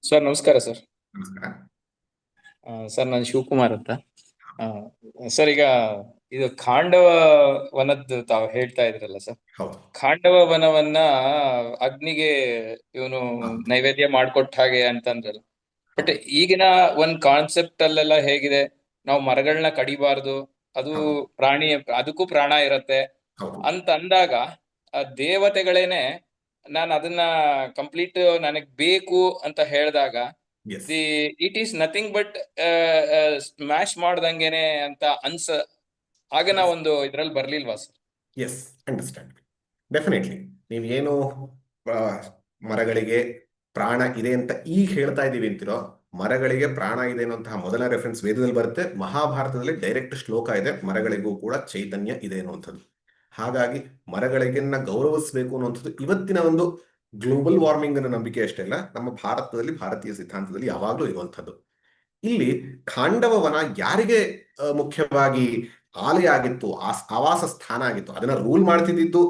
Sir ನಮಸ್ಕಾರ sir. ನಮಸ್ಕಾರ. Sir ನಾನು ಶಿವಕುಮಾರ್ ಅಂತ. ಆ, ಸರ್ ಈಗ ಇದು ಖಾಂಡವ ವನದ್ದು ತಾವು ಹೇಳ್ತಾ ಇದ್ರಲ್ಲ ಸರ್. ಹೌದು. ಖಾಂಡವ ವನವನ್ನ ಅಗ್ನಿಗೆ ಇವನು ಹೌದು. ನೈವೇದ್ಯ ಮಾಡ್ಕೊಟ್ಟ ಹಾಗೆ ಅಂತಂದ್ರಲ್ಲ. ಬಟ್ ಹೌದು. ಈಗಿನ ಒಂದ್ ಕಾನ್ಸೆಪ್ಟ್ ಅಲ್ಲೆಲ್ಲ ಹೇಗಿದೆ, ನಾವು ಮರಗಳನ್ನ ಕಡಿಬಾರ್ದು, ಅದು ಹೌದು. ಪ್ರಾಣಿ, ಅದಕ್ಕೂ ಪ್ರಾಣ ಇರತ್ತೆ ಹೌದು. ಅಂತ ಅಂದಾಗ ಆ ದೇವತೆಗಳೇನೆ ನಾನು ಅದನ್ನ ಕಂಪ್ಲೀಟ್ ನನಗ್ ಬೇಕು ಅಂತ ಹೇಳಿದಾಗ yes. The it is nothing but smash ಮಾಡ್ದಂಗೆನೆ ಅಂತ ಹಾಗೆ ಎಸ್. ಒಂದು ಇದ್ರಲ್ಲಿ ಬರ್ಲಿಲ್ವಾ ಸರ್? ಎಸ್. ಅಂಡರ್ಸ್ಟ್ಯಾಂಡ್. ಡೆಫಿನೆಟ್ಲಿ. ನೀವೇನು ಆ, ಮರಗಳಿಗೆ ಪ್ರಾಣ ಇದೆ ಅಂತ ಈಗ ಹೇಳ್ತಾ ಇದ್ದೀವಿ ಅಂತಿರೋ, ಮರಗಳಿಗೆ ಪ್ರಾಣ ಇದೆ ಅನ್ನುವಂತಹ ಮೊದಲ ರೆಫರೆನ್ಸ್ ವೇದದಲ್ಲಿ ಬರುತ್ತೆ. ಮಹಾಭಾರತದಲ್ಲಿ ಡೈರೆಕ್ಟ್ ಶ್ಲೋಕ ಇದೆ, ಮರಗಳಿಗೂ ಕೂಡ ಚೈತನ್ಯ ಇದೆ ಅನ್ನುವಂಥದ್ದು. ಹಾಗಾಗಿ ಮರಗಳಿಗೆನ್ನ ಗೌರವಿಸಬೇಕು ಅನ್ನುವಂಥದ್ದು ಇವತ್ತಿನ ಒಂದು ಗ್ಲೋಬಲ್ ವಾರ್ಮಿಂಗ್ ಅನ್ನ ನಂಬಿಕೆ ಅಷ್ಟೇ ಅಲ್ಲ, ನಮ್ಮ ಭಾರತದಲ್ಲಿ ಭಾರತೀಯ ಸಿದ್ಧಾಂತದಲ್ಲಿ ಯಾವಾಗಲೂ ಇರುವಂಥದ್ದು. ಇಲ್ಲಿ ಖಾಂಡವ ವನ ಯಾರಿಗೆ ಮುಖ್ಯವಾಗಿ ಆಲಯ ಆಗಿತ್ತು, ಆವಾಸ ಸ್ಥಾನ ಆಗಿತ್ತು, ಅದನ್ನ ರೂಲ್ ಮಾಡ್ತಿದ್ದು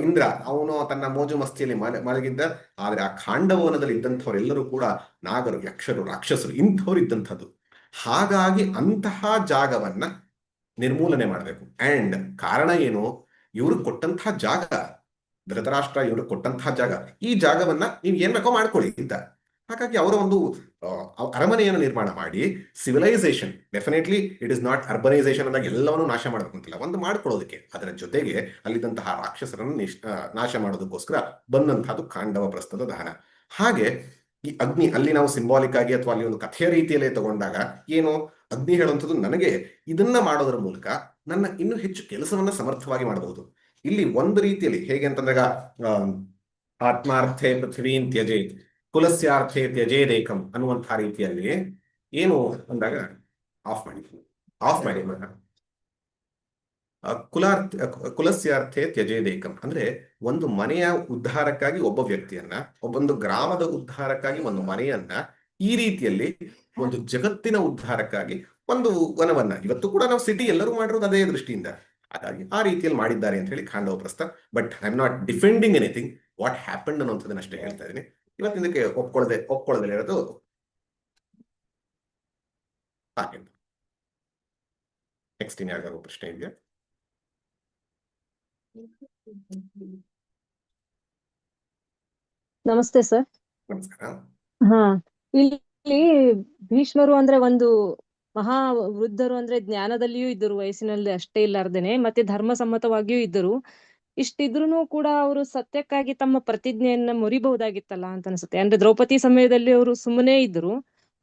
ಇಂದ್ರ. ಅವನು ತನ್ನ ಮೋಜು ಮಸ್ತಿಯಲ್ಲಿ ಮಲಗಿದ್ದ. ಆದ್ರೆ ಆ ಖಾಂಡವನದಲ್ಲಿ ಇದ್ದಂಥವರೆಲ್ಲರೂ ಕೂಡ ನಾಗರು, ಯಕ್ಷರು, ರಾಕ್ಷಸರು ಇಂಥವ್ರು ಇದ್ದಂಥದ್ದು. ಹಾಗಾಗಿ ಅಂತಹ ಜಾಗವನ್ನ ನಿರ್ಮೂಲನೆ ಮಾಡಬೇಕು. ಅಂಡ್ ಕಾರಣ ಏನು? ಇವರು ಕೊಟ್ಟಂತಹ ಜಾಗ, ಧೃತರಾಷ್ಟ್ರ ಇವರು ಕೊಟ್ಟಂತಹ ಜಾಗ, ಈ ಜಾಗವನ್ನ ನೀವು ಏನ್ ಬೇಕೋ ಮಾಡ್ಕೊಳ್ಳಿ ಅಂತ. ಹಾಗಾಗಿ ಅವರ ಒಂದು ಅರಮನೆಯನ್ನು ನಿರ್ಮಾಣ ಮಾಡಿ civilisation, definitely it is not urbanisation ಅಂದಾಗ ಎಲ್ಲವನ್ನೂ ನಾಶ ಮಾಡಬೇಕು ಅಂತಿಲ್ಲ, ಒಂದು ಮಾಡ್ಕೊಳ್ಳೋದಕ್ಕೆ, ಅದರ ಜೊತೆಗೆ ಅಲ್ಲಿದ್ದಂತಹ ರಾಕ್ಷಸರನ್ನು ನಾಶ ಮಾಡೋದಕ್ಕೋಸ್ಕರ ಬಂದಂತಹದ್ದು ಖಾಂಡವ ಪ್ರಸ್ಥದ ದಹನ. ಹಾಗೆ ಈ ಅಗ್ನಿ ಅಲ್ಲಿ ನಾವು ಸಿಂಬಾಲಿಕ್ ಆಗಿ ಅಥವಾ ಅಲ್ಲಿ ಒಂದು ಕಥೆಯ ರೀತಿಯಲ್ಲೇ ತಗೊಂಡಾಗ ಏನು, ಅಗ್ನಿ ಹೇಳುವಂಥದ್ದು ನನಗೆ ಇದನ್ನ ಮಾಡೋದ್ರ ಮೂಲಕ ನನ್ನ ಇನ್ನೂ ಹೆಚ್ಚು ಕೆಲಸವನ್ನ ಸಮರ್ಥವಾಗಿ ಮಾಡಬಹುದು. ಇಲ್ಲಿ ಒಂದು ರೀತಿಯಲ್ಲಿ ಹೇಗೆ ಅಂತಂದಾಗ ಆತ್ಮಾರ್ಥೆ ಪೃಥ್ವೀನ್ ತ್ಯಜೇತ್ ಕುಲಸ್ಯಾರ್ಥೆ ತ್ಯಜೇದೇಕಂ ಅನ್ನುವಂತಹ ರೀತಿಯಲ್ಲಿ ಏನು ಅಂದಾಗ ಆಫ್ ಮಾಡಿ ಆಫ್ ಮಾಡಿ ಕುಲಸ್ಯಾರ್ಥೆ ತ್ಯಜೇದೇಕಂ ಅಂದ್ರೆ ಒಂದು ಮನೆಯ ಉದ್ಧಾರಕ್ಕಾಗಿ ಒಬ್ಬ ವ್ಯಕ್ತಿಯನ್ನ, ಒಬ್ಬೊಂದು ಗ್ರಾಮದ ಉದ್ಧಾರಕ್ಕಾಗಿ ಒಂದು ಮನೆಯನ್ನ, ಈ ರೀತಿಯಲ್ಲಿ ಒಂದು ಜಗತ್ತಿನ ಉದ್ಧಾರಕ್ಕಾಗಿ ಒಂದು ವನವನ್ನ, ಇವತ್ತು ಕೂಡ ನಾವು ಸಿಟಿ ಎಲ್ಲರೂ ಮಾಡಿರೋದು ಅದೇ ದೃಷ್ಟಿಯಿಂದ. ಹಾಗಾಗಿ ಆ ರೀತಿಯಲ್ಲಿ ಮಾಡಿದ್ದಾರೆ ಅಂತ ಹೇಳಿ Khandavaprastha. But I am not defending anything, what happened ಅನ್ನೋದನ್ನ ಅಷ್ಟೇ ಹೇಳ್ತಾ ಇದ್ದೀನಿ. ಇವತ್ತಿನದಕ್ಕೆ ಒಪ್ಕೊಳ್ಳದೆ ಇರೋದು ಹಾಗೆ. ನೆಕ್ಸ್ಟ್ ಇನ್ಯಾರಿಗಾದ್ರು ಪ್ರಶ್ನೆ ಇದೆಯಾ? ನಮಸ್ತೆ ಸರ್. ನಮಸ್ಕಾರ. ಹಾ, ಇಲ್ಲಿ ಭೀಷ್ಮರು ಅಂದ್ರೆ ಒಂದು ಮಹಾ ವೃದ್ಧರು, ಅಂದ್ರೆ ಜ್ಞಾನದಲ್ಲಿಯೂ ಇದ್ದರು, ವಯಸ್ಸಿನಲ್ಲಿ ಅಷ್ಟೇ ಇಲ್ಲಾರ್ದೇನೆ, ಮತ್ತೆ ಧರ್ಮಸಮ್ಮತವಾಗಿಯೂ ಇದ್ದರು. ಇಷ್ಟಿದ್ರೂ ಕೂಡ ಅವರು ಸತ್ಯಕ್ಕಾಗಿ ತಮ್ಮ ಪ್ರತಿಜ್ಞೆಯನ್ನ ಮುರಿಬಹುದಾಗಿತ್ತಲ್ಲ ಅಂತ ಅನ್ಸುತ್ತೆ. ಅಂದ್ರೆ ದ್ರೌಪದಿ ಸಮಯದಲ್ಲಿ ಅವರು ಸುಮ್ಮನೆ ಇದ್ರು,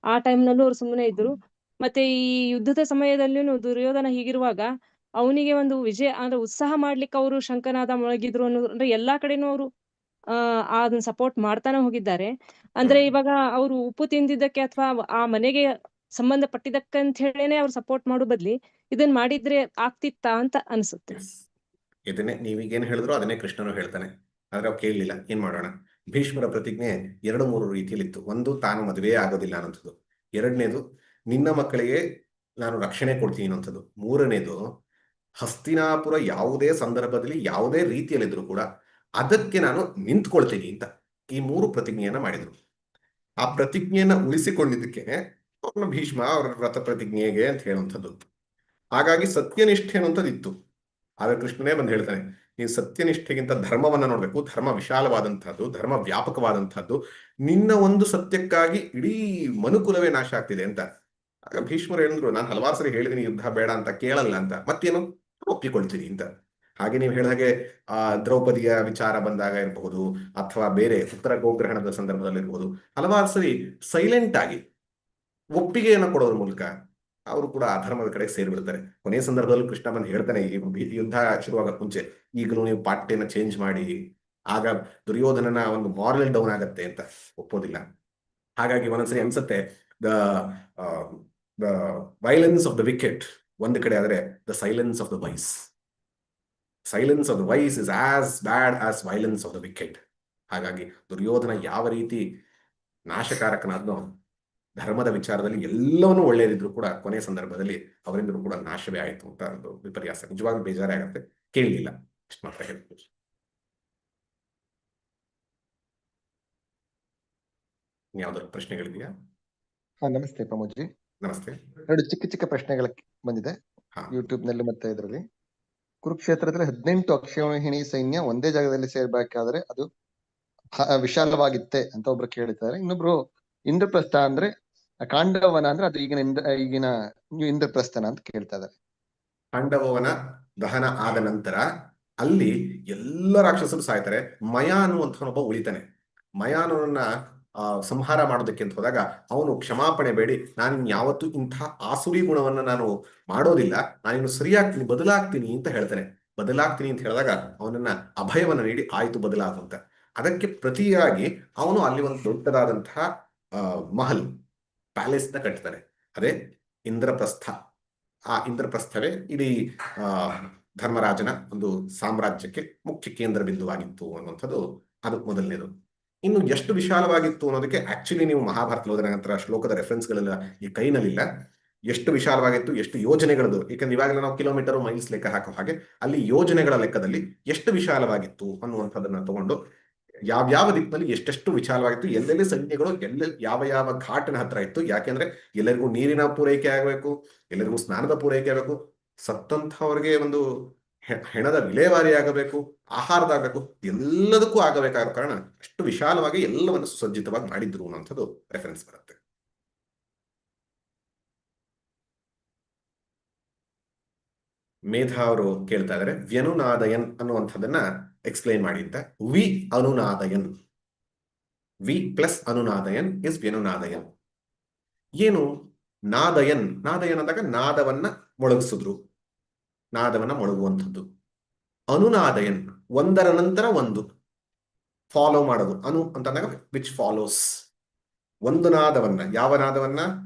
ಆ ಟೈಮ್ನಲ್ಲೂ ಅವ್ರು ಸುಮ್ಮನೆ ಇದ್ರು. ಮತ್ತೆ ಈ ಯುದ್ಧದ ಸಮಯದಲ್ಲಿಯೂ ದುರ್ಯೋಧನ ಹೀಗಿರುವಾಗ ಅವನಿಗೆ ಒಂದು ವಿಜಯ ಅಂದ್ರೆ ಉತ್ಸಾಹ ಮಾಡ್ಲಿಕ್ಕೆ ಅವರು ಶಂಕನಾದ ಮೊಳಗಿದ್ರು ಅನ್ನೋದು, ಅಂದ್ರೆ ಎಲ್ಲಾ ಕಡೆನೂ ಅವರು ಅದನ್ನ ಸಪೋರ್ಟ್ ಮಾಡ್ತಾನೆ ಹೋಗಿದ್ದಾರೆ. ಅಂದ್ರೆ ಇವಾಗ ಅವರು ಉಪ್ಪು ತಿಂದಿದ್ದಕ್ಕೆ ಅಥವಾ ಆ ಮನೆಗೆ ಸಂಬಂಧಪಟ್ಟಿದ್ದಕ್ಕಂತ ಹೇಳೇನೆ ಅವ್ರು ಸಪೋರ್ಟ್ ಮಾಡೋ ಬದ್ಲಿ ಇದನ್ ಮಾಡಿದ್ರೆ ಆಗ್ತಿತ್ತಾ ಅಂತ ಅನ್ಸುತ್ತೆ. ಇದನ್ನೇ ನೀವೀಗೇನು ಹೇಳಿದ್ರು ಅದನ್ನೇ ಕೃಷ್ಣನು ಹೇಳ್ತಾನೆ. ಆದ್ರೆ ಅವ್ ಕೇಳಲಿಲ್ಲ, ಏನ್ ಮಾಡೋಣ. ಭೀಷ್ಮರ ಪ್ರತಿಜ್ಞೆ 2-3 ರೀತಿಯಲ್ಲಿತ್ತು. ಒಂದು, ತಾನು ಮದುವೆ ಆಗೋದಿಲ್ಲ ಅನ್ನೋಂಥದ್ದು. ಎರಡನೇದು, ನಿನ್ನ ಮಕ್ಕಳಿಗೆ ನಾನು ರಕ್ಷಣೆ ಕೊಡ್ತೀನಿ ಅನ್ನೋಂಥದ್ದು. ಮೂರನೇದು, ಹಸ್ತಿನಾಪುರ ಯಾವುದೇ ಸಂದರ್ಭದಲ್ಲಿ ಯಾವುದೇ ರೀತಿಯಲ್ಲಿದ್ರು ಕೂಡ ಅದಕ್ಕೆ ನಾನು ನಿಂತ್ಕೊಳ್ತೀನಿ ಅಂತ. ಈ 3 ಪ್ರತಿಜ್ಞೆಯನ್ನ ಮಾಡಿದ್ರು. ಆ ಪ್ರತಿಜ್ಞೆಯನ್ನ ಉಳಿಸಿಕೊಂಡಿದ್ದಕ್ಕೆ ಅವ್ರನ್ನ ಭೀಷ್ಮ ಅವರ ವ್ರತ ಪ್ರತಿಜ್ಞೆಗೆ ಅಂತ ಹೇಳುವಂಥದ್ದು. ಹಾಗಾಗಿ ಸತ್ಯನಿಷ್ಠೆ ಅನ್ನುವಂಥದ್ದು ಇತ್ತು. ಆಗ ಕೃಷ್ಣನೇ ಬಂದು ಹೇಳ್ತಾನೆ, ನೀನು ಸತ್ಯನಿಷ್ಠೆಗಿಂತ ಧರ್ಮವನ್ನ ನೋಡ್ಬೇಕು. ಧರ್ಮ ವಿಶಾಲವಾದಂತಹದ್ದು, ಧರ್ಮ ವ್ಯಾಪಕವಾದಂತಹದ್ದು. ನಿನ್ನ ಒಂದು ಸತ್ಯಕ್ಕಾಗಿ ಇಡೀ ಮನುಕುಲವೇ ನಾಶ ಆಗ್ತಿದೆ ಅಂತ. ಆಗ ಭೀಷ್ಮರು ಹೇಳಿದ್ರು, ನಾನು ಹಲವಾರು ಸರಿ ಹೇಳಿದೀನಿ ಯುದ್ಧ ಬೇಡ ಅಂತ, ಕೇಳಲ್ಲ ಅಂತ. ಮತ್ತೇನು, ಒಪ್ಪಿಕೊಳ್ತೀನಿ ಅಂತ. ಹಾಗೆ ನೀವು ಹೇಳಿದಾಗೆ ದ್ರೌಪದಿಯ ವಿಚಾರ ಬಂದಾಗ ಇರಬಹುದು, ಅಥವಾ ಬೇರೆ ಉತ್ತರ ಗೋಗ್ರಹಣದ ಸಂದರ್ಭದಲ್ಲಿ ಹಲವಾರು ಸರಿ ಸೈಲೆಂಟ್ ಆಗಿ ಒಪ್ಪಿಗೆಯನ್ನು ಕೊಡೋದ್ರ ಮೂಲಕ ಅವರು ಕೂಡ ಅಧರ್ಮದ ಕಡೆ ಸೇರಿಬಿಡ್ತಾರೆ. ಕೊನೆಯ ಸಂದರ್ಭದಲ್ಲೂ ಕೃಷ್ಣ ಬಂದು ಹೇಳ್ತಾನೆ, ಈ ಯುದ್ಧ ಶುರುವಾಗಕ್ಕೆ ಮುಂಚೆ, ಈಗಲೂ ನೀವು ಪಾರ್ಟಿಯನ್ನು ಚೇಂಜ್ ಮಾಡಿ, ಆಗ ದುರ್ಯೋಧನನ ಒಂದು ಮಾರಲ್ ಡೌನ್ ಆಗತ್ತೆ ಅಂತ. ಒಪ್ಪೋದಿಲ್ಲ. ಹಾಗಾಗಿ ಒಂದೊಂದ್ಸರಿ ಅನ್ಸುತ್ತೆ, the the violence of the wicked ಒಂದು ಕಡೆ ಆದ್ರೆ, the silence of the wise, silence of the wise is as bad as violence of the wicked. ಹಾಗಾಗಿ ದುರ್ಯೋಧನ ಯಾವ ರೀತಿ ನಾಶಕಾರಕನಾದ್ನೋ, ಧರ್ಮದ ವಿಚಾರದಲ್ಲಿ ಎಲ್ಲವನ್ನೂ ಒಳ್ಳೇದಿದ್ರು ಕೂಡ ಕೊನೆಯ ಸಂದರ್ಭದಲ್ಲಿ ಅವರಿಂದಲೂ ಕೂಡ ನಾಶವೇ ಆಯಿತು ಅಂತ ಒಂದು ವಿಪರ್ಯಾಸ. ನಿಜವಾಗ್ಲೂ ಬೇಜಾರೇ ಆಗತ್ತೆ. ಕೇಳಲಿಲ್ಲ, ಅಷ್ಟು ಮಾತ್ರ ಹೇಳ್ಬೋದು. 。ಯಾವ್ದಾದ್ರು ಪ್ರಶ್ನೆಗಳಿದೆಯಾ? ನಮಸ್ತೆ ಪ್ರಮೋದ್ಜಿ. ನಮಸ್ತೆ. 2 ಚಿಕ್ಕ ಚಿಕ್ಕ ಪ್ರಶ್ನೆಗಳ ಬಂದಿದೆ ಹಾ. ಯೂಟ್ಯೂಬ್ ನಲ್ಲಿ ಮತ್ತೆ ಇದರಲ್ಲಿ. ಕುರುಕ್ಷೇತ್ರದಲ್ಲಿ 18 ಅಕ್ಷೌಹಿಣಿ ಸೈನ್ಯ ಒಂದೇ ಜಾಗದಲ್ಲಿ ಸೇರ್ಬೇಕಾದ್ರೆ ಅದು ವಿಶಾಲವಾಗಿತ್ತೆ ಅಂತ ಒಬ್ರು ಕೇಳಿದ್ದಾರೆ. ಇನ್ನೊಬ್ರು ಇಂದ್ರಪ್ರಸ್ಥ ಅಂದ್ರೆ ಕಾಂಡವನ ಅಂದ್ರೆ ಅದು ಈಗಿನ ಇಂದ್ರಪ್ರಸ್ಥನ ಅಂತ ಕೇಳ್ತಾ ಇದ್ದಾರೆ. ಪಾಂಡವನ ದಹನ ಆದ ನಂತರ ಅಲ್ಲಿ ಎಲ್ಲ ರಾಕ್ಷಸರು ಸಾಯ್ತಾರೆ. ಮಯ ಅನ್ನುವಂಥವನೊಬ್ಬ ಉಳಿತಾನೆ. ಮಯಾನವನ್ನ ಸಂಹಾರ ಮಾಡೋದಕ್ಕೆ ಅಂತ ಹೋದಾಗ ಅವನು ಕ್ಷಮಾಪಣೆ ಬೇಡಿ, ನಾನು ಯಾವತ್ತೂ ಇಂಥ ಆಸುರಿ ಗುಣವನ್ನ ನಾನು ಮಾಡೋದಿಲ್ಲ, ನಾನಿನ್ನು ಸರಿಯಾಗ್ತೀನಿ, ಬದಲಾಗ್ತೀನಿ ಅಂತ ಹೇಳ್ತಾನೆ. ಬದಲಾಗ್ತೀನಿ ಅಂತ ಹೇಳಿದಾಗ ಅವನನ್ನ ಅಭಯವನ್ನ ನೀಡಿ ಆಯ್ತು ಬದಲಾಗುವಂತ. ಅದಕ್ಕೆ ಪ್ರತಿಯಾಗಿ ಅವನು ಅಲ್ಲಿ ಒಂದು ದೊಡ್ಡದಾದಂತಹ ಮಹಲ್ ಪ್ಯಾಲೇಸ್ನ ಕಟ್ತಾನೆ. ಅದೇ ಇಂದ್ರಪ್ರಸ್ಥ. ಆ ಇಂದ್ರಪ್ರಸ್ಥವೇ ಇಡೀ ಧರ್ಮರಾಜನ ಒಂದು ಸಾಮ್ರಾಜ್ಯಕ್ಕೆ ಮುಖ್ಯ ಕೇಂದ್ರ ಬಿಂದುವಾಗಿತ್ತು ಅನ್ನುವಂಥದ್ದು ಅದು ಮೊದಲನೇದು. ಇನ್ನು ಎಷ್ಟು ವಿಶಾಲವಾಗಿತ್ತು ಅನ್ನೋದಕ್ಕೆ ಆಕ್ಚುಲಿ ನೀವು ಮಹಾಭಾರತ ಓದಿದ ನಂತರ ಶ್ಲೋಕದ ರೆಫರೆನ್ಸ್ಗಳೆಲ್ಲ ಈ ಕೈನಲ್ಲಿಲ್ಲ. ಎಷ್ಟು ವಿಶಾಲವಾಗಿತ್ತು, ಎಷ್ಟು ಯೋಜನೆಗಳದು, ಯಾಕಂದ್ರೆ ಇವಾಗಲೇ ನಾವು ಕಿಲೋಮೀಟರ್ ಮೈಲ್ಸ್ ಲೆಕ್ಕ ಹಾಕೋ ಹಾಗೆ ಅಲ್ಲಿ ಯೋಜನೆಗಳ ಲೆಕ್ಕದಲ್ಲಿ ಎಷ್ಟು ವಿಶಾಲವಾಗಿತ್ತು ಅನ್ನುವಂಥದ್ದನ್ನ ತಗೊಂಡು ಯಾವ್ಯಾವ ದಿಕ್ಕಿನಲ್ಲಿ ಎಷ್ಟೆಷ್ಟು ವಿಶಾಲವಾಗಿತ್ತು, ಎಲ್ಲೆಲ್ಲಿ ಸೈನ್ಯಗಳು ಯಾವ ಯಾವ ಘಾಟಿನ ಹತ್ರ ಇತ್ತು. ಯಾಕೆಂದ್ರೆ ಎಲ್ಲರಿಗೂ ನೀರಿನ ಪೂರೈಕೆ ಆಗಬೇಕು, ಎಲ್ಲರಿಗೂ ಸ್ನಾನದ ಪೂರೈಕೆ ಆಗಬೇಕು, ಸತ್ತಂಥವ್ರಿಗೆ ಒಂದು ಹೆಣದ ವಿಲೇವಾರಿ ಆಗಬೇಕು, ಆಹಾರದಾಗಬೇಕು, ಎಲ್ಲದಕ್ಕೂ ಆಗಬೇಕಾದ ಕಾರಣ ಅಷ್ಟು ವಿಶಾಲವಾಗಿ ಎಲ್ಲವನ್ನು ಸುಸಜ್ಜಿತವಾಗಿ ಮಾಡಿದ್ರು ಅನ್ನೋಂಥದ್ದು ರೆಫರೆನ್ಸ್ ಬರುತ್ತೆ. ಮೇಧಾ ಅವರು ಕೇಳ್ತಾ ಇದ್ದಾರೆ ವ್ಯನುನಾದಯನ್ ಅನ್ನುವಂಥದ್ದನ್ನ ಎಕ್ಸ್ಪ್ಲೈನ್ ಮಾಡಿ ಅಂತ. ವಿ ಅನುನಾದಯನ್, ವಿ ಪ್ಲಸ್ ಅನುನಾದಯನ್ ಇಸ್ ವ್ಯನುನಾದಯನ್. ಏನು ನಾದಯನ್? ನಾದಯನ್ ಅಂದಾಗ ನಾದವನ್ನ ಮೊಳಗಿಸಿದ್ರು, ನಾದವನ್ನ ಮೊಳಗುವಂಥದ್ದು. ಅನುನಾದಯನ್ ಒಂದರ ನಂತರ ಒಂದು ಫಾಲೋ ಮಾಡೋದು. ಅನು ಅಂತಂದಾಗ ವಿಚ್ ಫಾಲೋಸ್. ಒಂದು ನಾದವನ್ನ, ಯಾವ ನಾದವನ್ನ?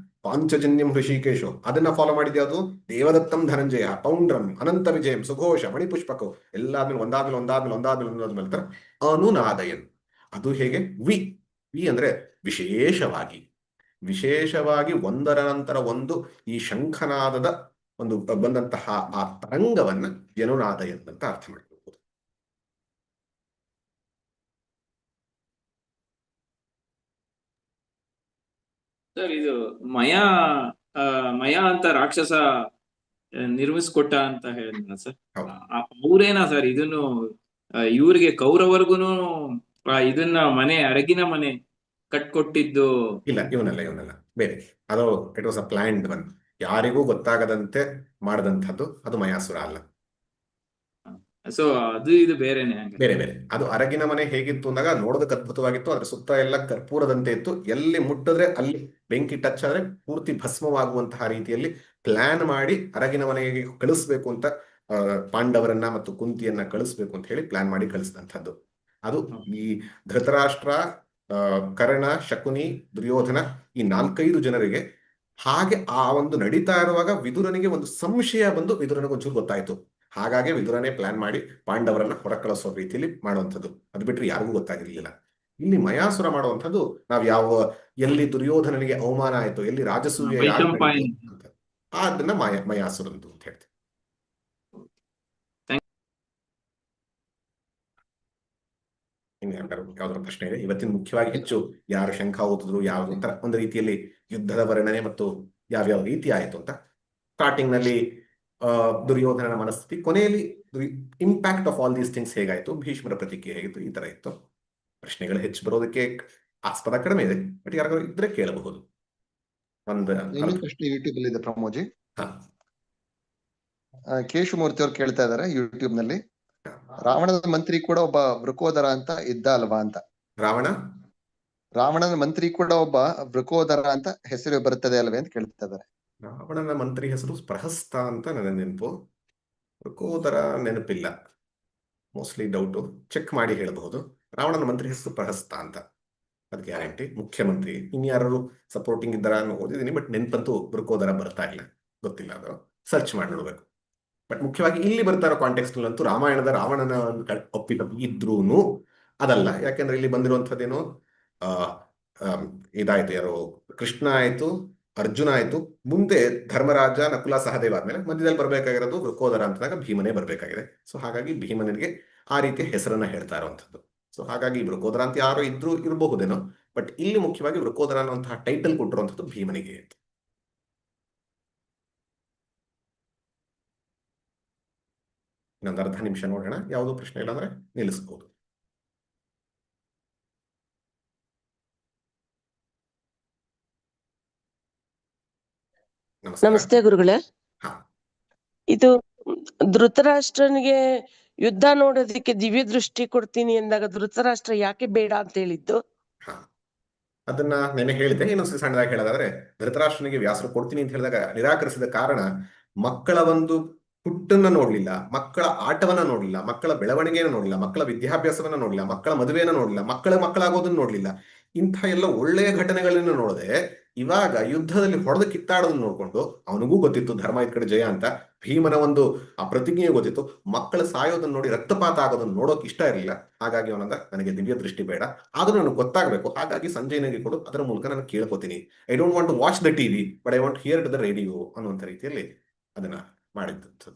ಪಾಂಚಜನ್ಯಂ ಹೃಷಿಕೇಶೋ, ಅದನ್ನ ಫಾಲೋ ಮಾಡಿದ್ಯಾ ಅದು ದೇವದತ್ತಂ ಧನಂಜಯ, ಪೌಂಡ್ರಂ, ಅನಂತ ವಿಜಯಂ, ಸುಘೋಷ, ಮಣಿಪುಷ್ಪಕೋ, ಎಲ್ಲಾದ್ಮೇಲೆ ಒಂದಾದ್ಮೇಲೆ ಅನುನಾದಯನ್. ಅದು ಹೇಗೆ? ವಿ ವಿ ಅಂದ್ರೆ ವಿಶೇಷವಾಗಿ, ವಿಶೇಷವಾಗಿ ಒಂದರ ನಂತರ ಒಂದು ಈ ಶಂಖನಾದದ ಒಂದು ಬಂದಂತಹ ಆ ತರಂಗವನ್ನ ವ್ಯನುನಾದಯನ್ ಅಂತ ಅರ್ಥ ಮಾಡ್ಕೊಳ್ಬಹುದು. ಸರ್, ಇದು ಮಯ ಅಂತ ರಾಕ್ಷಸ ನಿರ್ಮಿಸ್ಕೊಟ್ಟ ಅಂತ ಹೇಳಿದ್ನ ಸರ್, ಅವ್ರೇನಾ ಸರ್ ಇದನ್ನು ಇವ್ರಿಗೆ ಕೌರವರ್ಗುನು ಇದನ್ನ ಅರಗಿನ ಮನೆ ಕಟ್ಕೊಟ್ಟಿದ್ದು? ಇಲ್ಲ, ಇವನಲ್ಲ ಬೇರೆ. ಅದು it was a planned one. ಯಾರಿಗೂ ಗೊತ್ತಾಗದಂತೆ ಮಾಡದಂಥದ್ದು ಅದು ಮಯಾಸುರ ಅಲ್ಲ. ಸೊ ಅದು ಇದು ಬೇರೆನೆ? ಬೇರೆ. ಅದು ಅರಗಿನ ಮನೆ ಹೇಗಿತ್ತು ಅಂದಾಗ ನೋಡೋದಕ್ಕೆ ಅದ್ಭುತವಾಗಿತ್ತು. ಅದ್ರ ಸುತ್ತ ಎಲ್ಲ ಕರ್ಪೂರದಂತೆ ಇತ್ತು. ಎಲ್ಲಿ ಮುಟ್ಟಿದ್ರೆ ಅಲ್ಲಿ ಬೆಂಕಿ ಟಚ್ ಆದ್ರೆ ಪೂರ್ತಿ ಭಸ್ಮವಾಗುವಂತಹ ರೀತಿಯಲ್ಲಿ ಪ್ಲಾನ್ ಮಾಡಿ ಅರಗಿನ ಮನೆಗೆ ಕಳಿಸ್ಬೇಕು ಅಂತ, ಪಾಂಡವರನ್ನ ಮತ್ತು ಕುಂತಿಯನ್ನ ಕಳಿಸ್ಬೇಕು ಅಂತ ಹೇಳಿ ಪ್ಲಾನ್ ಮಾಡಿ ಕಳಿಸಿದಂಥದ್ದು. ಅದು ಈ ಧೃತರಾಷ್ಟ್ರ, ಕರ್ಣ, ಶಕುನಿ, ದುರ್ಯೋಧನ ಈ 4-5 ಜನರಿಗೆ ಹಾಗೆ ಆ ಒಂದು ನಡೀತಾ ಇರುವಾಗ ವಿದುರನಿಗೆ ಒಂದು ಸಂಶಯ ಬಂದು ವಿದುರನಿಗೆ ಒಂಚೂರು ಗೊತ್ತಾಯ್ತು. ಹಾಗಾಗಿ ವಿದುರನೇ ಪ್ಲಾನ್ ಮಾಡಿ ಪಾಂಡವರನ್ನ ಹೊರ ಕಳಿಸೋ ರೀತಿಯಲ್ಲಿ ಮಾಡುವಂಥದ್ದು. ಅದು ಬಿಟ್ಟರೆ ಯಾರಿಗೂ ಗೊತ್ತಾಗಿರ್ಲಿಲ್ಲ. ಇಲ್ಲಿ ಮಯಾಸುರ ಮಾಡುವಂಥದ್ದು ಎಲ್ಲಿ ದುರ್ಯೋಧನನಿಗೆ ಅವಮಾನ ಆಯ್ತು, ಎಲ್ಲಿ ರಾಜಸೂಯ ಅಂತ ಅದನ್ನ ಮಯಾಸುರಂದು ಅಂತ ಹೇಳ್ತೀವಿ. ಯಾವ್ದಾದ್ರು ಪ್ರಶ್ನೆ ಇದೆ? ಇವತ್ತಿನ ಮುಖ್ಯವಾಗಿ ಹೆಚ್ಚು ಯಾರು ಶಂಖ ಓದಿದ್ರು, ಯಾವ್ದು ಅಂತ ಒಂದು ರೀತಿಯಲ್ಲಿ ಯುದ್ಧದ ವರ್ಣನೆ ಮತ್ತು ಯಾವ್ಯಾವ ರೀತಿ ಆಯ್ತು ಅಂತ. ಸ್ಟಾರ್ಟಿಂಗ್ ನಲ್ಲಿ ದುರ್ಯೋಧನನ ಮನಸ್ಥಿತಿ, ಕೊನೆಯಲ್ಲಿ impact of all these things ಹೇಗಾಯ್ತು, ಭೀಷ್ಮರ ಪ್ರತಿಕ್ರಿಯೆ ಹೇಗಿತ್ತು, ಈ ತರ ಇತ್ತು. ಪ್ರಶ್ನೆಗಳು ಹೆಚ್ಚು ಬರೋದಕ್ಕೆ ಆಸ್ಪದ ಕಡಿಮೆ ಇದೆ, ಬಟ್ ಯಾರಿಗೂ ಇದ್ರೆ ಕೇಳಬಹುದು. ಇನ್ನೊಂದು ಪ್ರಶ್ನೆ ಯೂಟ್ಯೂಬ್ ಅಲ್ಲಿ ಇದೆ ಪ್ರಮೋಜಿ. ಕೇಶವಮೂರ್ತಿ ಅವ್ರು ಕೇಳ್ತಾ ಇದಾರೆ ಯೂಟ್ಯೂಬ್ ನಲ್ಲಿ, ರಾವಣನ ಮಂತ್ರಿ ಕೂಡ ಒಬ್ಬ ವೃಕೋದರ ಅಂತ ಇದ್ದ ಅಲ್ವಾ ಅಂತ. ರಾವಣನ ಮಂತ್ರಿ ಕೂಡ ಒಬ್ಬ ವೃಕೋದರ ಅಂತ ಹೆಸರು ಬರುತ್ತದೆ ಅಲ್ವೇ ಅಂತ ಕೇಳ್ತಾ ಇದಾರೆ. ರಾವಣನ ಮಂತ್ರಿ ಹೆಸರು ಪ್ರಹಸ್ತ ಅಂತ ನನ್ನ ನೆನಪು, ವೃಕೋದರ ನೆನಪಿಲ್ಲ. ಮೋಸ್ಟ್ಲಿ ಡೌಟು, ಚೆಕ್ ಮಾಡಿ ಹೇಳಬಹುದು. ರಾವಣನ ಮಂತ್ರಿ ಹೆಸರು ಪ್ರಹಸ್ತ ಅಂತ, ಅದು ಗ್ಯಾರಂಟಿ. ಮುಖ್ಯಮಂತ್ರಿ ಇನ್ಯಾರು ಸಪೋರ್ಟಿಂಗ್ ಇದ್ದಾರ ಓದಿದ್ದೀನಿ, ಬಟ್ ನೆನಪಂತೂ ವೃಕೋದರ ಬರ್ತಾ ಇಲ್ಲ, ಗೊತ್ತಿಲ್ಲ. ಅದು ಸರ್ಚ್ ಮಾಡಿ ನೋಡ್ಬೇಕು. ಬಟ್ ಮುಖ್ಯವಾಗಿ ಇಲ್ಲಿ ಬರ್ತಾ ಇರೋ ಕಾಂಟೆಕ್ಸ್ಟ್ ಅಂತೂ ರಾಮಾಯಣದ ರಾವಣನ ಒಪ್ಪಿತಪ್ಪಿ ಇದ್ರೂನು ಅದಲ್ಲ. ಯಾಕೆಂದ್ರೆ ಇಲ್ಲಿ ಬಂದಿರುವಂಥದ್ದೇನು ಇದಾಯ್ತು, ಯಾರು ಕೃಷ್ಣ ಆಯ್ತು, ಅರ್ಜುನ ಆಯ್ತು, ಮುಂದೆ ಧರ್ಮರಾಜ, ನಕುಲ, ಸಹದೇವ ಆದ್ಮೇಲೆ ಮಧ್ಯದಲ್ಲಿ ಬರ್ಬೇಕಾಗಿರೋದು ವೃಕೋದರ ಅಂತಂದಾಗ ಭೀಮನೇ ಬರ್ಬೇಕಾಗಿದೆ. ಸೊ ಹಾಗಾಗಿ ಭೀಮನಿಗೆ ಆ ರೀತಿಯ ಹೆಸರನ್ನ ಹೇಳ್ತಾ ಇರುವಂಥದ್ದು. ಸೊ ಹಾಗಾಗಿ ವೃಕೋದರ ಅಂತ ಯಾರು ಇರಬಹುದೇನೋ, ಬಟ್ ಇಲ್ಲಿ ಮುಖ್ಯವಾಗಿ ವೃಕೋದರ ಅನ್ನುವಂತಹ ಟೈಟಲ್ ಕೊಟ್ಟಿರುವಂಥದ್ದು ಭೀಮನಿಗೆ ಅಂತ. ಇನ್ನೊಂದು ಅರ್ಧ ನಿಮಿಷ ನೋಡೋಣ, ಯಾವುದೋ ಪ್ರಶ್ನೆ ಇಲ್ಲ ಅಂದ್ರೆ ನಿಲ್ಲಿಸಬಹುದು. ನಮಸ್ತೆ ಗುರುಗಳೇ. ಹಾ. ಇದು ಧೃತರಾಷ್ಟ್ರನಿಗೆ ಯುದ್ಧ ನೋಡೋದಕ್ಕೆ ದಿವ್ಯ ದೃಷ್ಟಿ ಕೊಡ್ತೀನಿ ಎಂದಾಗ ಧೃತರಾಷ್ಟ್ರ ಯಾಕೆ ಬೇಡ ಅಂತ ಹೇಳಿದ್ದು? ಹಾ, ಅದನ್ನ ನೆನೆ ಹೇಳಿದೆ. ಇನ್ನೊಂದು ಸಣ್ಣದಾಗಿ ಹೇಳೋದಾದ್ರೆ, ಧೃತರಾಷ್ಟ್ರನಿಗೆ ವ್ಯಾಸರು ಕೊಡ್ತೀನಿ ಅಂತ ಹೇಳಿದಾಗ ನಿರಾಕರಿಸಿದ ಕಾರಣ ಮಕ್ಕಳ ಒಂದು ಹುಟ್ಟನ್ನ ನೋಡ್ಲಿಲ್ಲ, ಮಕ್ಕಳ ಆಟವನ್ನ ನೋಡ್ಲಿಲ್ಲ, ಮಕ್ಕಳ ಬೆಳವಣಿಗೆಯನ್ನು ನೋಡ್ಲಿಲ್ಲ, ಮಕ್ಕಳ ವಿದ್ಯಾಭ್ಯಾಸವನ್ನ ನೋಡ್ಲಿಲ್ಲ, ಮಕ್ಕಳ ಮದುವೆಯನ್ನ ನೋಡ್ಲಿಲ್ಲ, ಮಕ್ಕಳಾಗೋದನ್ನ ನೋಡ್ಲಿಲ್ಲ. ಇಂಥ ಎಲ್ಲ ಒಳ್ಳೆಯ ಘಟನೆಗಳನ್ನ ನೋಡದೆ ಇವಾಗ ಯುದ್ಧದಲ್ಲಿ ಹೊಡೆದು ಕಿತ್ತಾಡೋದನ್ನ ನೋಡ್ಕೊಂಡು, ಅವನಿಗೂ ಗೊತ್ತಿತ್ತು ಧರ್ಮ ಇದ್ ಕಡೆ ಜಯ ಅಂತ, ಭೀಮನ ಒಂದು ಆ ಪ್ರತಿಜ್ಞೆ ಗೊತ್ತಿತ್ತು, ಮಕ್ಕಳ ಸಾಯೋದನ್ನ ನೋಡಿ ರಕ್ತಪಾತ ಆಗೋದನ್ನ ನೋಡೋಕೆ ಇಷ್ಟ ಇರಲಿಲ್ಲ. ಹಾಗಾಗಿ ಅವನಂದ ನನಗೆ ದಿವ್ಯ ದೃಷ್ಟಿ ಬೇಡ, ಆದ್ರೂ ನನಗೆ ಗೊತ್ತಾಗಬೇಕು, ಹಾಗಾಗಿ ಸಂಜಯನಿಗೆ ಕೊಡು, ಅದರ ಮೂಲಕ ನಾನು ಕೇಳ್ಕೊತೀನಿ. I don't want to watch the TV but I want hear to the radio ಅನ್ನುವಂಥ ರೀತಿಯಲ್ಲಿ ಅದನ್ನ ಮಾಡಿದ್ದು.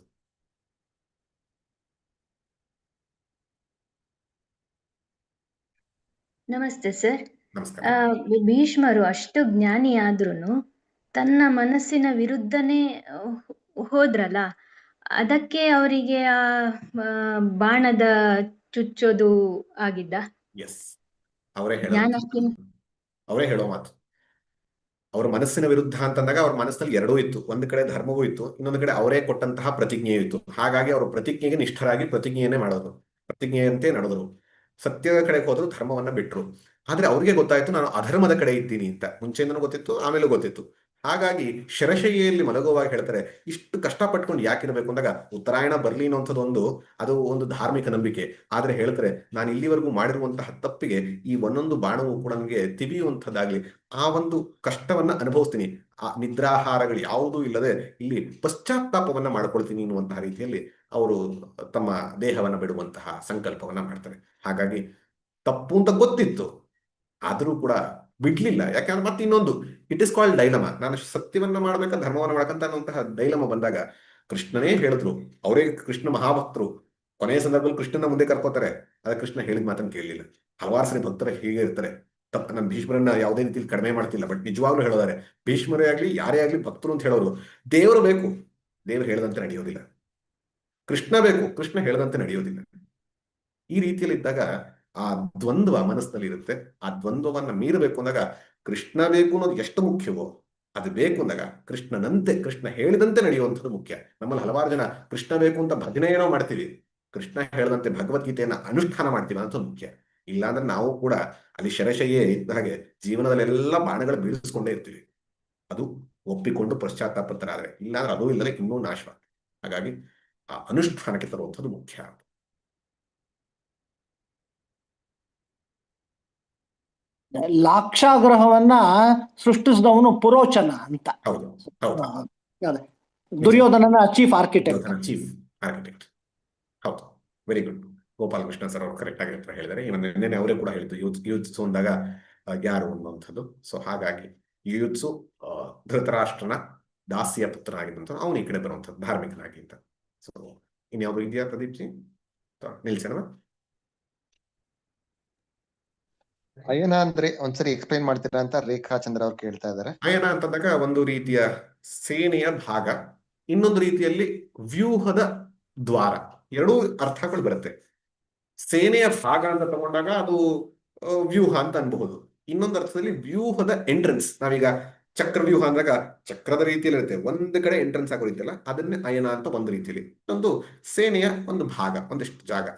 ನಮಸ್ತೆ ಸರ್. ನಮಸ್ಕಾರ. ಭೀಷ್ಮರು ಅಷ್ಟು ಜ್ಞಾನಿ ಆದ್ರೂನು ತನ್ನ ಮನಸ್ಸಿನ ವಿರುದ್ಧನೇ ಹೋದ್ರಲ್ಲ, ಅದಕ್ಕೆ ಅವರಿಗೆ ಆ ಬಾಣದ ಚುಚ್ಚೋದು ಆಗಿದ್ದ? ಎಸ್, ಅವರೇ ಹೇಳೋ ಮಾತು. ಅವ್ರ ಮನಸ್ಸಿನ ವಿರುದ್ಧ ಅಂತಂದಾಗ ಅವ್ರ ಮನಸ್ಸಿನಲ್ಲಿ ಎರಡೂ ಇತ್ತು. ಒಂದು ಕಡೆ ಧರ್ಮವೂ ಇತ್ತು, ಇನ್ನೊಂದು ಕಡೆ ಅವರೇ ಕೊಟ್ಟಂತಹ ಪ್ರತಿಜ್ಞೆಯೂ ಇತ್ತು. ಹಾಗಾಗಿ ಅವರು ಪ್ರತಿಜ್ಞೆಗೆ ನಿಷ್ಠರಾಗಿ ಪ್ರತಿಜ್ಞೆಯನ್ನೇ ಮಾಡೋದು, ಪ್ರತಿಜ್ಞೆಯಂತೆ ನಡೆದರು. ಸತ್ಯದ ಕಡೆಗೆ ಹೋದ್ರು, ಧರ್ಮವನ್ನ ಬಿಟ್ರು. ಆದ್ರೆ ಅವ್ರಿಗೆ ಗೊತ್ತಾಯ್ತು ನಾನು ಅಧರ್ಮದ ಕಡೆ ಇದ್ದೀನಿ ಅಂತ. ಮುಂಚೆಯಿಂದನೂ ಗೊತ್ತಿತ್ತು, ಆಮೇಲೂ ಗೊತ್ತಿತ್ತು. ಹಾಗಾಗಿ ಶರಶಯ್ಯಲ್ಲಿ ಮಲಗುವಾಗ ಹೇಳ್ತಾರೆ, ಇಷ್ಟು ಕಷ್ಟಪಟ್ಕೊಂಡು ಯಾಕಿರ್ಬೇಕು ಅಂದಾಗ ಉತ್ತರಾಯಣ ಬರ್ಲಿ ಅನ್ನೋಂಥದ್ದು ಅದು ಒಂದು ಧಾರ್ಮಿಕ ನಂಬಿಕೆ. ಆದ್ರೆ ಹೇಳ್ತಾರೆ, ನಾನು ಇಲ್ಲಿವರೆಗೂ ಮಾಡಿರುವಂತಹ ತಪ್ಪಿಗೆ ಈ ಒಂದೊಂದು ಬಾಣವು ಕೂಡ ನನಗೆ ತಿವಿಯುವಂಥದ್ದಾಗ್ಲಿ, ಆ ಒಂದು ಕಷ್ಟವನ್ನ ಅನುಭವಿಸ್ತೀನಿ, ಆ ನಿದ್ರಾಹಾರಗಳು ಯಾವುದೂ ಇಲ್ಲದೆ ಇಲ್ಲಿ ಪಶ್ಚಾತ್ತಾಪವನ್ನ ಮಾಡ್ಕೊಳ್ತೀನಿ ಅನ್ನುವಂತಹ ರೀತಿಯಲ್ಲಿ ಅವರು ತಮ್ಮ ದೇಹವನ್ನ ಬಿಡುವಂತಹ ಸಂಕಲ್ಪವನ್ನ ಮಾಡ್ತಾರೆ. ಹಾಗಾಗಿ ತಪ್ಪು ಅಂತ ಗೊತ್ತಿತ್ತು, ಆದ್ರೂ ಕೂಡ ಬಿಡ್ಲಿಲ್ಲ. ಯಾಕಂದ್ರೆ ಮತ್ತೆ ಇನ್ನೊಂದು, ಇಟ್ ಇಸ್ ಕಾಲ್ಡ್ ಡೈಲಮ. ನಾನು ಸತ್ಯವನ್ನ ಮಾಡ್ಬೇಕ, ಧರ್ಮವನ್ನ ಮಾಡ್ಕಂತ ಅನ್ನುವಂತಹ ಡೈಲಮ ಬಂದಾಗ ಕೃಷ್ಣನೇ ಹೇಳಿದ್ರು, ಅವರೇ ಕೃಷ್ಣ ಮಹಾಭಕ್ತರು, ಕೊನೆಯ ಸಂದರ್ಭದಲ್ಲಿ ಕೃಷ್ಣನ ಮುಂದೆ ಕರ್ಕೋತಾರೆ. ಆದ್ರೆ ಕೃಷ್ಣ ಹೇಳಿದ ಮಾತನ್ನು ಕೇಳಲಿಲ್ಲ. ಹಲವಾರು ಸರಿ ಭಕ್ತರು ಹೀಗೆ ಇರ್ತಾರೆ. ನಾನು ಭೀಷ್ಮರನ್ನ ಯಾವುದೇ ರೀತಿಯಲ್ಲಿ ಕಡಿಮೆ ಮಾಡ್ತಿಲ್ಲ, ಬಟ್ ನಿಜವಾಗ್ಲೂ ಹೇಳೋದಾರೆ, ಭೀಷ್ಮರೇ ಆಗ್ಲಿ ಯಾರೇ ಆಗ್ಲಿ ಭಕ್ತರು ಅಂತ ಹೇಳೋರು, ದೇವರು ಬೇಕು, ದೇವರು ಹೇಳದಂತೆ ನಡೆಯೋದಿಲ್ಲ. ಕೃಷ್ಣ ಬೇಕು, ಕೃಷ್ಣ ಹೇಳದಂತೆ ನಡೆಯೋದಿಲ್ಲ. ಈ ರೀತಿಯಲ್ಲಿ ಇದ್ದಾಗ ಆ ದ್ವಂದ್ವ ಮನಸ್ಸಿನಲ್ಲಿ ಇರುತ್ತೆ. ಆ ದ್ವಂದ್ವವನ್ನ ಮೀರಬೇಕು ಅಂದಾಗ ಕೃಷ್ಣ ಬೇಕು ಅನ್ನೋದು ಎಷ್ಟು ಮುಖ್ಯವೋ ಅದು ಬೇಕು ಅಂದಾಗ ಕೃಷ್ಣನಂತೆ, ಕೃಷ್ಣ ಹೇಳಿದಂತೆ ನಡೆಯುವಂಥದ್ದು ಮುಖ್ಯ. ನಮ್ಮಲ್ಲಿ ಹಲವಾರು ಜನ ಕೃಷ್ಣ ಬೇಕು ಅಂತ ಭಜನೆ ಏನೋ ಮಾಡ್ತೀವಿ, ಕೃಷ್ಣ ಹೇಳದಂತೆ ಭಗವದ್ಗೀತೆಯನ್ನ ಅನುಷ್ಠಾನ ಮಾಡ್ತೀವಿ ಅಂತ ಮುಖ್ಯ. ಇಲ್ಲಾಂದ್ರೆ ನಾವು ಕೂಡ ಅಲ್ಲಿ ಶರಶಯ್ಯೆ ಇದ್ದ ಹಾಗೆ ಜೀವನದಲ್ಲೆಲ್ಲ ಬಾಣಗಳು ಬೀಳಿಸ್ಕೊಂಡೇ ಇರ್ತೀವಿ. ಅದು ಒಪ್ಪಿಕೊಂಡು ಪಶ್ಚಾತ್ತಾಪತರಾದ್ರೆ, ಇಲ್ಲಾಂದ್ರೆ ಅದು ಇಲ್ಲದೆ ಇನ್ನೂ ನಾಶವ. ಹಾಗಾಗಿ ಆ ಅನುಷ್ಠಾನಕ್ಕೆ ತರುವಂಥದ್ದು ಮುಖ್ಯ. ಲಾಕ್ಷಾಗ್ರಹವನ್ನ ಸೃಷ್ಟಿಸಿದವನು ಪುರೋಚನ ಅಂತ. ದುರ್ಯೋಧನನ ಚೀಫ್ ಆರ್ಕಿಟೆಕ್ಟ್. ಹೌದು, ವೆರಿ ಗುಡ್. ಗೋಪಾಲಕೃಷ್ಣ ಸರ್ ಅವರು ಕರೆಕ್ಟ್ ಆಗಿ ಹೇಳಿದ್ದಾರೆ. ನಿನ್ನೆ ಅವರೇ ಕೂಡ ಹೇಳಿದ್ದು ಯುಯುತ್ಸು ಅಂದಾಗ ಯಾರು ಅನ್ನುವಂಥದ್ದು. ಸೊ ಹಾಗಾಗಿ ಯುಯುತ್ಸು ಧೃತರಾಷ್ಟ್ರನ ದಾಸಿಯ ಪುತ್ರನಾಗಿದ್ದಂತ, ಅವನು ಈ ಕಡೆ ಬರುವಂಥದ್ದು ಧಾರ್ಮಿಕನಾಗಿ ಅಂತ. ಸೊ ಇನ್ಯಾವುದು ಇದೆಯಾ ಪ್ರದೀಪ್ ಜಿ? ನಿಲ್ಸೋಣ. ಅಯನ ಅಂದ್ರೆ ಒಂದ್ಸರಿ ಎಕ್ಸ್ಪ್ಲೈನ್ ಮಾಡ್ತೀರಾ ಅಂತ ರೇಖಾ ಚಂದ್ರ ಅವ್ರು ಕೇಳ್ತಾ ಇದ್ದಾರೆ. ಅಯನ ಅಂತಂದಾಗ ಒಂದು ರೀತಿಯ ಸೇನೆಯ ಭಾಗ, ಇನ್ನೊಂದು ರೀತಿಯಲ್ಲಿ ವ್ಯೂಹದ ದ್ವಾರ, ಎರಡೂ ಅರ್ಥಗಳು ಬರುತ್ತೆ. ಸೇನೆಯ ಭಾಗ ಅಂತ ತಗೊಂಡಾಗ ಅದು ವ್ಯೂಹ ಅಂತ ಅನ್ಬಹುದು. ಇನ್ನೊಂದು ಅರ್ಥದಲ್ಲಿ ವ್ಯೂಹದ ಎಂಟ್ರೆನ್ಸ್. ನಾವೀಗ ಚಕ್ರವ್ಯೂಹ ಅಂದಾಗ ಚಕ್ರದ ರೀತಿಯಲ್ಲಿ ಇರುತ್ತೆ, ಒಂದು ಕಡೆ ಎಂಟ್ರೆನ್ಸ್ ಆಗೋ ರೀತಿಯಲ್ಲ, ಅದನ್ನೇ ಅಯನ ಅಂತ ಒಂದು ರೀತಿಯಲ್ಲಿ. ಒಂದು ಸೇನೆಯ ಒಂದು ಭಾಗ, ಒಂದಿಷ್ಟು ಜಾಗ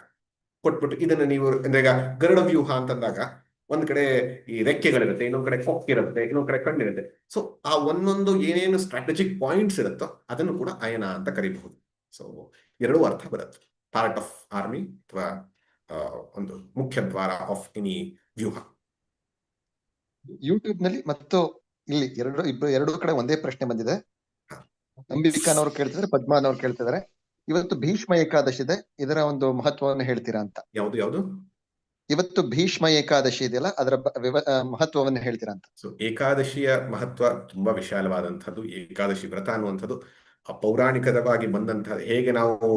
ಕೊಟ್ಬಿಟ್ಟು ಇದನ್ನ ನೀವು ಈಗ ಗರುಡ ವ್ಯೂಹ ಅಂತಂದಾಗ ಒಂದ್ ಕಡೆ ಈ ರೆಕ್ಕೆಗಳಿರುತ್ತೆ, ಇನ್ನೊಂದ್ ಕಡೆ ಕೊಕ್ಕಿರುತ್ತೆ, ಇನ್ನೊಂದ್ ಕಡೆ ಕಣ್ಣಿರುತ್ತೆ. ಸೊ ಆ ಒಂದೊಂದು ಏನೇನು ಸ್ಟ್ರಾಟಜಿಕ್ ಪಾಯಿಂಟ್ಸ್ ಇರುತ್ತೋ ಅದನ್ನು ಕೂಡ ಅಯನ ಅಂತ ಕರಿಬಹುದು. ಸೊ ಎರಡೂ ಅರ್ಥ ಬರುತ್ತೆ. ಪಾರ್ಟ್ ಆಫ್ ಆರ್ಮಿ ಅಥವಾ ಒಂದು ಮುಖ್ಯ ದ್ವಾರ ಆಫ್ ಎನಿ ವ್ಯೂಹ. ಯೂಟ್ಯೂಬ್ ನಲ್ಲಿ ಮತ್ತು ಇಲ್ಲಿ ಎರಡೂ ಕಡೆ ಒಂದೇ ಪ್ರಶ್ನೆ ಬಂದಿದೆ. ಅಂಬಿಕಾನವ್ರು ಕೇಳ್ತಿದ್ದಾರೆ, ಪದ್ಮಾನವ್ರು ಕೇಳ್ತಿದ್ದಾರೆ, ಇವತ್ತು ಭೀಷ್ಮ ಏಕಾದಶಿ ಇದೆ, ಇದರ ಒಂದು ಮಹತ್ವವನ್ನು ಹೇಳ್ತೀರಾ ಅಂತ. ಯಾವುದು ಇವತ್ತು ಭೀಷ್ಮ ಏಕಾದಶಿ ಇದೆಯಲ್ಲ, ಅದರ ಮಹತ್ವವನ್ನು ಹೇಳ್ತೀರಾ ಅಂತ. ಸೊ ಏಕಾದಶಿಯ ಮಹತ್ವ ತುಂಬಾ ವಿಶಾಲವಾದಂಥದ್ದು. ಏಕಾದಶಿ ವ್ರತ ಅನ್ನುವಂಥದ್ದು ಪೌರಾಣಿಕವಾಗಿ ಬಂದಂತಹ, ಹೇಗೆ ನಾವು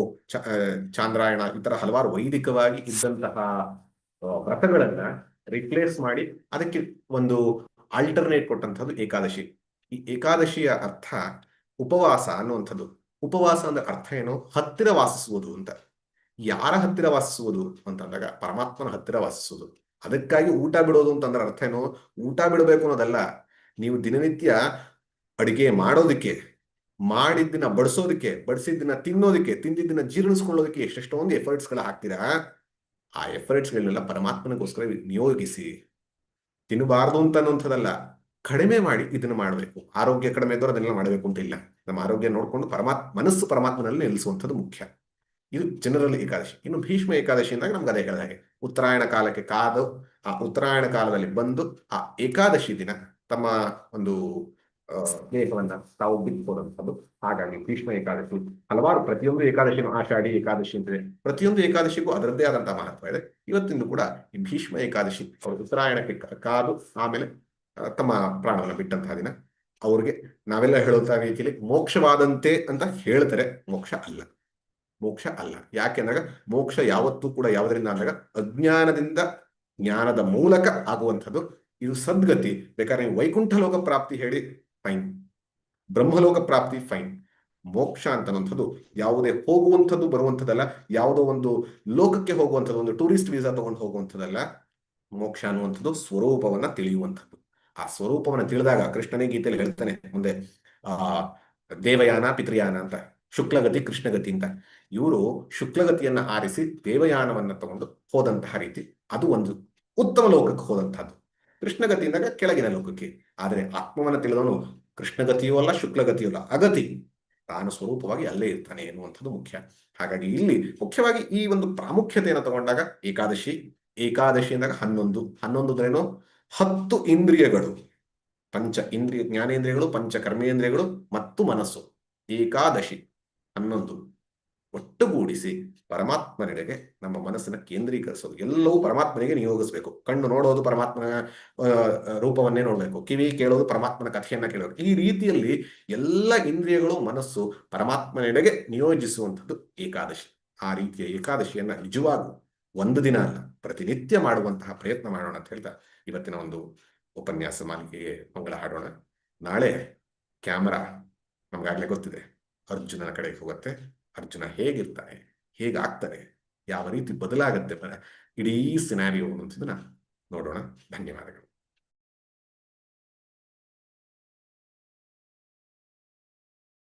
ಚಾಂದ್ರಾಯಣ ಈ ತರ ಹಲವಾರು ವೈದಿಕವಾಗಿ ಇದ್ದಂತಹ ವ್ರತಗಳನ್ನ ರಿಪ್ಲೇಸ್ ಮಾಡಿ ಅದಕ್ಕೆ ಒಂದು ಆಲ್ಟರ್ನೇಟ್ ಕೊಟ್ಟಂಥದ್ದು ಏಕಾದಶಿ. ಈ ಏಕಾದಶಿಯ ಅರ್ಥ ಉಪವಾಸ ಅನ್ನುವಂಥದ್ದು. ಉಪವಾಸ ಅಂದ್ರೆ ಅರ್ಥ ಏನು? ಹತ್ತಿರ ವಾಸಿಸುವುದು ಅಂತ. ಯಾರ ಹತ್ತಿರ ವಾಸಿಸುವುದು ಅಂತಂದಾಗ ಪರಮಾತ್ಮನ ಹತ್ತಿರ ವಾಸಿಸುವುದು. ಅದಕ್ಕಾಗಿ ಊಟ ಬಿಡೋದು ಅಂತಂದ್ರೆ ಅರ್ಥ ಏನು? ಊಟ ಬಿಡಬೇಕು ಅನ್ನೋದಲ್ಲ. ನೀವು ದಿನನಿತ್ಯ ಅಡಿಗೆ ಮಾಡೋದಕ್ಕೆ, ಮಾಡಿದ್ದನ್ನ ಬಡಿಸೋದಕ್ಕೆ, ಬಡಿಸಿದ್ದನ್ನ ತಿನ್ನೋದಕ್ಕೆ, ತಿಂದಿದ್ದನ್ನ ಜೀರ್ಣಿಸ್ಕೊಳ್ಳೋದಕ್ಕೆ ಎಷ್ಟೆಷ್ಟೊಂದು ಎಫರ್ಟ್ಸ್ಗಳ ಹಾಕ್ತೀರಾ. ಆ ಎಫರ್ಟ್ಸ್ಗಳನ್ನೆಲ್ಲ ಪರಮಾತ್ಮನಿಗೋಸ್ಕರ ನಿಯೋಗಿಸಿ. ತಿನ್ನಬಾರ್ದು ಅಂತ ಅನ್ನೋಂಥದ್ದಲ್ಲ, ಕಡಿಮೆ ಮಾಡಿ ಇದನ್ನು ಮಾಡಬೇಕು. ಆರೋಗ್ಯ ಕಡಿಮೆ ಇದ್ದವ್ರು ಅದನ್ನೆಲ್ಲ ಮಾಡಬೇಕು ಅಂತ ಇಲ್ಲ. ನಮ್ಮ ಆರೋಗ್ಯ ನೋಡ್ಕೊಂಡು ಮನಸ್ಸು ಪರಮಾತ್ಮನಲ್ಲಿ ನಿಲ್ಲಿಸುವಂಥದ್ದು ಮುಖ್ಯ. ಇದು ಜನರಲ್ ಏಕಾದಶಿ. ಇನ್ನು ಭೀಷ್ಮ ಏಕಾದಶಿ ಅಂದಾಗ ನಮ್ಗೆ ಅದೇ ಹೇಳಿದ ಹಾಗೆ ಉತ್ತರಾಯಣ ಕಾಲಕ್ಕೆ ಕಾದು ಆ ಉತ್ತರಾಯಣ ಕಾಲದಲ್ಲಿ ಬಂದು ಆ ಏಕಾದಶಿ ದಿನ ತಮ್ಮ ಒಂದು ದೇಹವನ್ನ ತಾವು ಬಿತ್ಬೋದಂಥದ್ದು. ಹಾಗಾಗಿ ಭೀಷ್ಮ ಏಕಾದಶಿ ಹಲವಾರು, ಪ್ರತಿಯೊಂದು ಏಕಾದಶಿನೂ ಆಷಾಢಿ ಏಕಾದಶಿ ಅಂತಿದೆ. ಪ್ರತಿಯೊಂದು ಏಕಾದಶಿಗೂ ಅದರದ್ದೇ ಆದಂತಹ ಮಹತ್ವ ಇದೆ. ಇವತ್ತಿಂದು ಕೂಡ ಈ ಭೀಷ್ಮ ಏಕಾದಶಿ ಅವರು ಉತ್ತರಾಯಣಕ್ಕೆ ಕಾದು ಆಮೇಲೆ ತಮ್ಮ ಪ್ರಾಣವನ್ನು ಬಿಟ್ಟಂತಹ ದಿನ. ಅವ್ರಿಗೆ ನಾವೆಲ್ಲ ಹೇಳುವಂತಹ ರೀತಿಯಲ್ಲಿ ಮೋಕ್ಷವಾದಂತೆ ಅಂತ ಹೇಳ್ತಾರೆ. ಮೋಕ್ಷ ಅಲ್ಲ, ಮೋಕ್ಷ ಅಲ್ಲ. ಯಾಕೆಂದಾಗ ಮೋಕ್ಷ ಯಾವತ್ತೂ ಕೂಡ ಯಾವುದರಿಂದ ಅಂದಾಗ ಅಜ್ಞಾನದಿಂದ ಜ್ಞಾನದ ಮೂಲಕ ಆಗುವಂಥದ್ದು. ಇದು ಸದ್ಗತಿ. ಬೇಕಾದ್ರೆ ನೀವು ವೈಕುಂಠ ಲೋಕ ಪ್ರಾಪ್ತಿ ಹೇಳಿ ಫೈನ್, ಬ್ರಹ್ಮಲೋಕ ಪ್ರಾಪ್ತಿ ಫೈನ್. ಮೋಕ್ಷ ಅಂತನ್ನುವಂಥದ್ದು ಯಾವುದೇ ಹೋಗುವಂಥದ್ದು ಬರುವಂಥದ್ದಲ್ಲ, ಯಾವುದೋ ಒಂದು ಲೋಕಕ್ಕೆ ಹೋಗುವಂಥದ್ದು, ಒಂದು ಟೂರಿಸ್ಟ್ ವೀಸಾ ತಗೊಂಡು ಹೋಗುವಂಥದ್ದಲ್ಲ. ಮೋಕ್ಷ ಅನ್ನುವಂಥದ್ದು ಸ್ವರೂಪವನ್ನ ತಿಳಿಯುವಂಥದ್ದು. ಆ ಸ್ವರೂಪವನ್ನ ತಿಳಿದಾಗ ಕೃಷ್ಣನೇ ಗೀತೆಯಲ್ಲಿ ಹೇಳ್ತಾನೆ ಮುಂದೆ, ದೇವಯಾನ ಪಿತೃಯಾನ ಅಂತ, ಶುಕ್ಲಗತಿ ಕೃಷ್ಣಗತಿ ಅಂತ. ಇವರು ಶುಕ್ಲಗತಿಯನ್ನ ಆರಿಸಿ ದೇವಯಾನವನ್ನ ತಗೊಂಡು ಹೋದಂತಹ ರೀತಿ, ಅದು ಒಂದು ಉತ್ತಮ ಲೋಕಕ್ಕೆ ಹೋದಂತಹದ್ದು. ಕೃಷ್ಣಗತಿಯಿಂದಾಗ ಕೆಳಗಿನ ಲೋಕಕ್ಕೆ. ಆದರೆ ಆತ್ಮವನ್ನ ತಿಳಿದವನು ಕೃಷ್ಣಗತಿಯೂ ಅಲ್ಲ, ಶುಕ್ಲಗತಿಯೂ ಅಲ್ಲ, ಅಗತಿ. ತಾನು ಸ್ವರೂಪವಾಗಿ ಅಲ್ಲೇ ಇರ್ತಾನೆ ಎನ್ನುವಂಥದ್ದು ಮುಖ್ಯ. ಹಾಗಾಗಿ ಇಲ್ಲಿ ಮುಖ್ಯವಾಗಿ ಈ ಒಂದು ಪ್ರಾಮುಖ್ಯತೆಯನ್ನು ತಗೊಂಡಾಗ ಏಕಾದಶಿ ಅಂದಾಗ 11 ಅಂದ್ರೇನು? 10 ಇಂದ್ರಿಯಗಳು, ಪಂಚ ಇಂದ್ರಿಯ ಜ್ಞಾನೇಂದ್ರಿಯಗಳು, ಪಂಚ ಕರ್ಮೇಂದ್ರಿಯಗಳು ಮತ್ತು ಮನಸ್ಸು. ಏಕಾದಶಿ 11 ಒಟ್ಟುಗೂಡಿಸಿ ಪರಮಾತ್ಮನೆಡೆಗೆ ನಮ್ಮ ಮನಸ್ಸನ್ನ ಕೇಂದ್ರೀಕರಿಸೋದು. ಎಲ್ಲವೂ ಪರಮಾತ್ಮನಿಗೆ ನಿಯೋಗಿಸ್ಬೇಕು. ಕಣ್ಣು ನೋಡೋದು ಪರಮಾತ್ಮನ ರೂಪವನ್ನೇ ನೋಡ್ಬೇಕು, ಕಿವಿ ಕೇಳೋದು ಪರಮಾತ್ಮನ ಕಥೆಯನ್ನ ಕೇಳಬೇಕು. ಈ ರೀತಿಯಲ್ಲಿ ಎಲ್ಲ ಇಂದ್ರಿಯಗಳು, ಮನಸ್ಸು ಪರಮಾತ್ಮನೆಡೆಗೆ ನಿಯೋಜಿಸುವಂಥದ್ದು ಏಕಾದಶಿ. ಆ ರೀತಿಯ ಏಕಾದಶಿಯನ್ನ ನಿಜವಾಗೂ ಒಂದು ದಿನ ಅಲ್ಲ, ಪ್ರತಿನಿತ್ಯ ಮಾಡುವಂತಹ ಪ್ರಯತ್ನ ಮಾಡೋಣ ಅಂತ ಹೇಳ್ತಾ ಇವತ್ತಿನ ಒಂದು ಉಪನ್ಯಾಸ ಮಾಲಿಕೆಗೆ ಮಂಗಳ ಹಾಡೋಣ. ನಾಳೆ ಕ್ಯಾಮರಾ ನಮ್ಗಾಗ್ಲೇ ಗೊತ್ತಿದೆ, ಅರ್ಜುನನ ಕಡೆಗೆ ಹೋಗುತ್ತೆ. ಅರ್ಜುನ ಹೇಗಿರ್ತಾನೆ, ಹೇಗಾಗ್ತಾನೆ, ಯಾವ ರೀತಿ ಬದಲಾಗತ್ತೆ ಇಡೀ ಸಿನಾರಿಯೋ ಅನ್ನೋದನ್ನ ನೋಡೋಣ. ಧನ್ಯವಾದಗಳು.